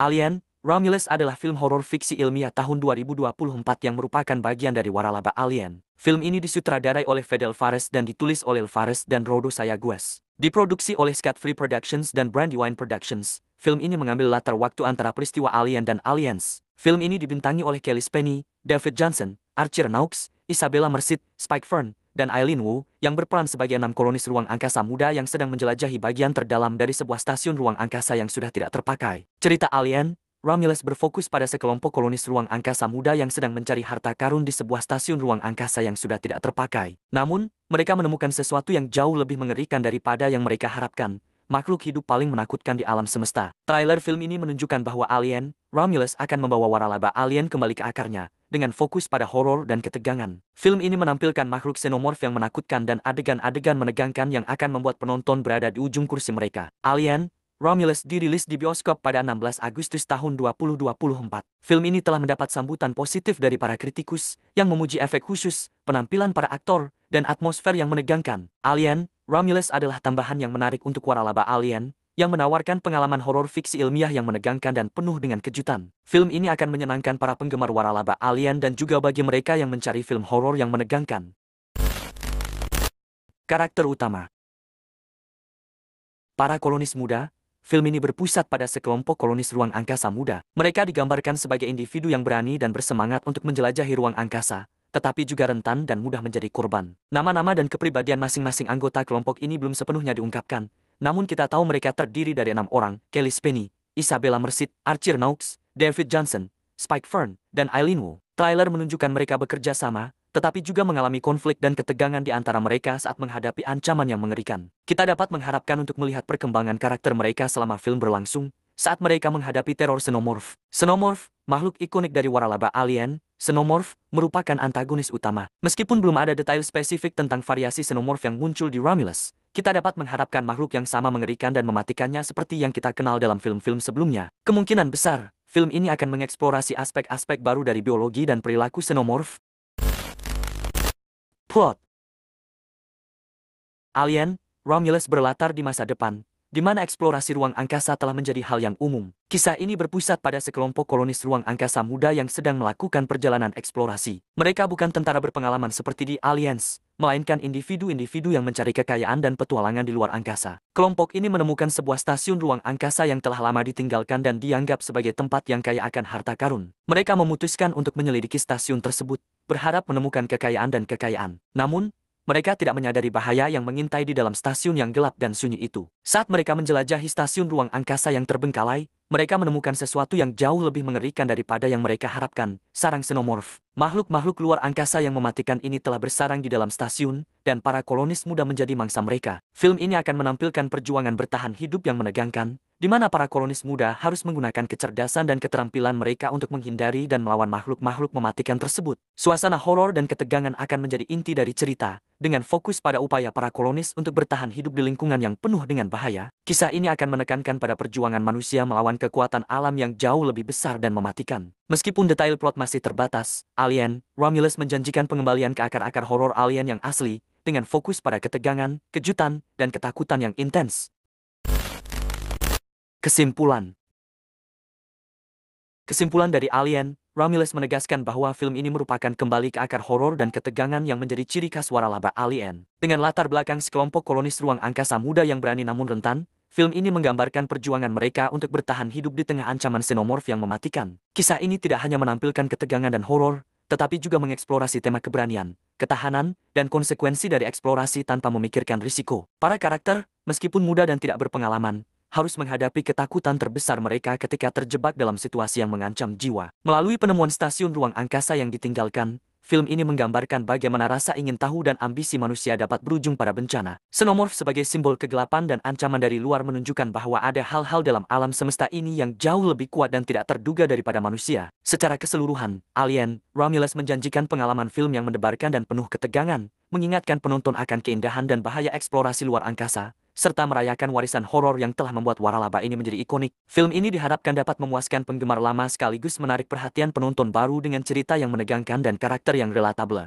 Alien, Romulus adalah film horor fiksi ilmiah tahun 2024 yang merupakan bagian dari waralaba Alien. Film ini disutradarai oleh Fidel Fares dan ditulis oleh Fares dan Rodo Sayagues. Diproduksi oleh Scott Free Productions dan Brandywine Productions, film ini mengambil latar waktu antara peristiwa Alien dan Aliens. Film ini dibintangi oleh Kelly Spenny, David Johnson, Archer Nauks, Isabella Merced, Spike Fern, dan Eileen Wu, yang berperan sebagai 6 kolonis ruang angkasa muda yang sedang menjelajahi bagian terdalam dari sebuah stasiun ruang angkasa yang sudah tidak terpakai. Cerita Alien, Romulus berfokus pada sekelompok kolonis ruang angkasa muda yang sedang mencari harta karun di sebuah stasiun ruang angkasa yang sudah tidak terpakai. Namun, mereka menemukan sesuatu yang jauh lebih mengerikan daripada yang mereka harapkan. Makhluk hidup paling menakutkan di alam semesta. Trailer film ini menunjukkan bahwa Alien, Romulus akan membawa waralaba alien kembali ke akarnya, dengan fokus pada horor dan ketegangan. Film ini menampilkan makhluk xenomorph yang menakutkan dan adegan-adegan menegangkan yang akan membuat penonton berada di ujung kursi mereka. Alien, Romulus dirilis di bioskop pada 16 Agustus tahun 2024. Film ini telah mendapat sambutan positif dari para kritikus, yang memuji efek khusus, penampilan para aktor, dan atmosfer yang menegangkan. Alien, Romulus adalah tambahan yang menarik untuk waralaba Alien, yang menawarkan pengalaman horor fiksi ilmiah yang menegangkan dan penuh dengan kejutan. Film ini akan menyenangkan para penggemar waralaba Alien dan juga bagi mereka yang mencari film horor yang menegangkan. Karakter utama. Para kolonis muda. Film ini berpusat pada sekelompok kolonis ruang angkasa muda. Mereka digambarkan sebagai individu yang berani dan bersemangat untuk menjelajahi ruang angkasa, tetapi juga rentan dan mudah menjadi korban. Nama-nama dan kepribadian masing-masing anggota kelompok ini belum sepenuhnya diungkapkan, namun kita tahu mereka terdiri dari 6 orang: Kelly Spenny, Isabella Merced, Archer Nauks, David Johnson, Spike Fern, dan Eileen Wu. Trailer menunjukkan mereka bekerja sama, tetapi juga mengalami konflik dan ketegangan di antara mereka saat menghadapi ancaman yang mengerikan. Kita dapat mengharapkan untuk melihat perkembangan karakter mereka selama film berlangsung, saat mereka menghadapi teror xenomorph. Xenomorph, makhluk ikonik dari waralaba Alien, xenomorph merupakan antagonis utama. Meskipun belum ada detail spesifik tentang variasi xenomorph yang muncul di Romulus, kita dapat mengharapkan makhluk yang sama mengerikan dan mematikannya seperti yang kita kenal dalam film-film sebelumnya. Kemungkinan besar, film ini akan mengeksplorasi aspek-aspek baru dari biologi dan perilaku xenomorph. Plot. Alien, Romulus berlatar di masa depan, di mana eksplorasi ruang angkasa telah menjadi hal yang umum. Kisah ini berpusat pada sekelompok kolonis ruang angkasa muda yang sedang melakukan perjalanan eksplorasi. Mereka bukan tentara berpengalaman seperti di Aliens, melainkan individu-individu yang mencari kekayaan dan petualangan di luar angkasa. Kelompok ini menemukan sebuah stasiun ruang angkasa yang telah lama ditinggalkan dan dianggap sebagai tempat yang kaya akan harta karun. Mereka memutuskan untuk menyelidiki stasiun tersebut, berharap menemukan kekayaan dan kekayaan. Namun, mereka tidak menyadari bahaya yang mengintai di dalam stasiun yang gelap dan sunyi itu. Saat mereka menjelajahi stasiun ruang angkasa yang terbengkalai, mereka menemukan sesuatu yang jauh lebih mengerikan daripada yang mereka harapkan: sarang xenomorph. Makhluk-makhluk luar angkasa yang mematikan ini telah bersarang di dalam stasiun, dan para kolonis muda menjadi mangsa mereka. Film ini akan menampilkan perjuangan bertahan hidup yang menegangkan, di mana para kolonis muda harus menggunakan kecerdasan dan keterampilan mereka untuk menghindari dan melawan makhluk-makhluk mematikan tersebut. Suasana horor dan ketegangan akan menjadi inti dari cerita, dengan fokus pada upaya para kolonis untuk bertahan hidup di lingkungan yang penuh dengan bahaya. Kisah ini akan menekankan pada perjuangan manusia melawan kekuatan alam yang jauh lebih besar dan mematikan. Meskipun detail plot masih terbatas, Alien, Romulus menjanjikan pengembalian ke akar-akar horor Alien yang asli, dengan fokus pada ketegangan, kejutan, dan ketakutan yang intens. Kesimpulan. Kesimpulan dari Alien, Romulus menegaskan bahwa film ini merupakan kembali ke akar horor dan ketegangan yang menjadi ciri khas waralaba Alien. Dengan latar belakang sekelompok kolonis ruang angkasa muda yang berani namun rentan, film ini menggambarkan perjuangan mereka untuk bertahan hidup di tengah ancaman xenomorph yang mematikan. Kisah ini tidak hanya menampilkan ketegangan dan horor, tetapi juga mengeksplorasi tema keberanian, ketahanan, dan konsekuensi dari eksplorasi tanpa memikirkan risiko. Para karakter, meskipun muda dan tidak berpengalaman, harus menghadapi ketakutan terbesar mereka ketika terjebak dalam situasi yang mengancam jiwa. Melalui penemuan stasiun ruang angkasa yang ditinggalkan, film ini menggambarkan bagaimana rasa ingin tahu dan ambisi manusia dapat berujung pada bencana. Xenomorph sebagai simbol kegelapan dan ancaman dari luar menunjukkan bahwa ada hal-hal dalam alam semesta ini yang jauh lebih kuat dan tidak terduga daripada manusia. Secara keseluruhan, Alien, Romulus menjanjikan pengalaman film yang mendebarkan dan penuh ketegangan, mengingatkan penonton akan keindahan dan bahaya eksplorasi luar angkasa, serta merayakan warisan horor yang telah membuat waralaba ini menjadi ikonik. Film ini diharapkan dapat memuaskan penggemar lama sekaligus menarik perhatian penonton baru dengan cerita yang menegangkan dan karakter yang relatable.